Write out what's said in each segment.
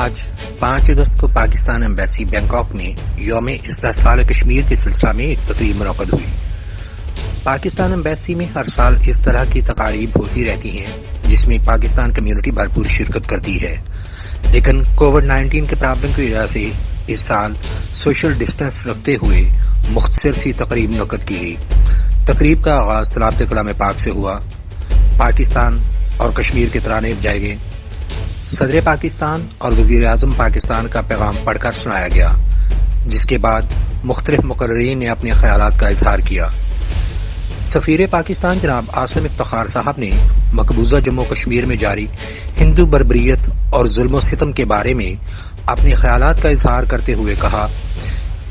आज 5 अगस्त को Pakistan embassy Bangkok में यौम इस्तेहसाल कश्मीर के सिलसिला में एक तकरीब मुनक़्क़द हुई। पाकिस्तान एम्बेसी में हर साल इस तरह की तकारीब होती रहती हैं जिसमें पाकिस्तान कम्युनिटी भरपूर शिरकत करती है, लेकिन कोविड-19 के प्रॉब्लम की वजह से इस साल सोशल डिस्टेंस रखते हुए मुख्तसर सी तकरीब मुनक़्क़द की गई। तकरीब का आगाज तलावत कलाम पाक से हुआ। पाकिस्तान और कश्मीर के तराने बजाए गए। सदर पाकिस्तान और वज़ीर आज़म पाकिस्तान का पैगाम पढ़कर सुनाया गया, जिसके बाद मुख्तलिफ मुकर्रीरीन ने अपने ख्यालात का इजहार किया। सफीर पाकिस्तान जनाब आसिम इफ्तिखार साहब ने मकबूजा जम्मू कश्मीर में जारी हिंदू बर्बरियत और जुल्म सितम के बारे में अपने ख्यालात का इजहार करते हुए कहा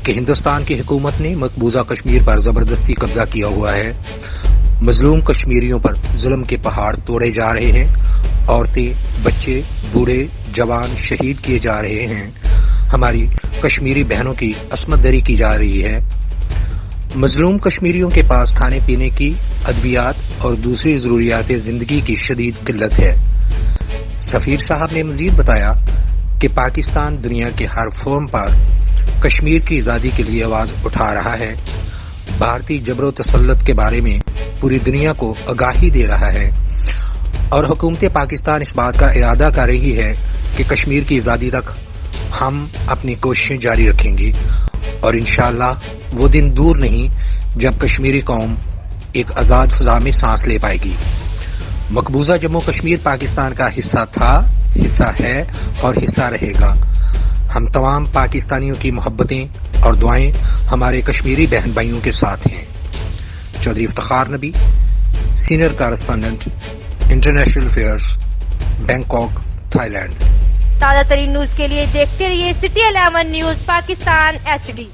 कि हिंदुस्तान की हुकूमत ने मकबूजा कश्मीर पर जबरदस्ती कब्जा किया हुआ है। मजलूम कश्मीरियों पर जुल्म के पहाड़ तोड़े जा रहे हैं। औरतें, बच्चे, बूढ़े, जवान शहीद किए जा रहे हैं। हमारी कश्मीरी बहनों की अस्मत दरी की जा रही है। मजलूम कश्मीरियों के पास खाने पीने की, अद्वियात और दूसरी जरूरियात जिंदगी की शदीद किल्लत है। सफीर साहब ने मजीद बताया कि पाकिस्तान दुनिया के हर फोरम पर कश्मीर की आज़ादी के लिए आवाज उठा रहा है। भारतीय जबरो तसल्लुत के बारे में पूरी दुनिया को आगाही दे रहा है और हुकूमत पाकिस्तान इस बात का इरादा कर रही है कि कश्मीर की आज़ादी तक हम अपनी कोशिशें जारी रखेंगे और इंशाअल्लाह वो दिन दूर नहीं जब कश्मीरी कौम एक आज़ाद फ़ज़ा में सांस ले पाएगी। मकबूजा जम्मू कश्मीर पाकिस्तान का हिस्सा था, हिस्सा है और हिस्सा रहेगा। हम तमाम पाकिस्तानियों की मोहब्बतें और दुआएं हमारे कश्मीरी बहन भाइयों के साथ हैं। चौधरी इफ्तिखार नबी, senior correspondent, international affairs, Bangkok, Thailand. ताज़ा तरीन न्यूज के लिए देखते रहिए सिटी 11 न्यूज पाकिस्तान HD।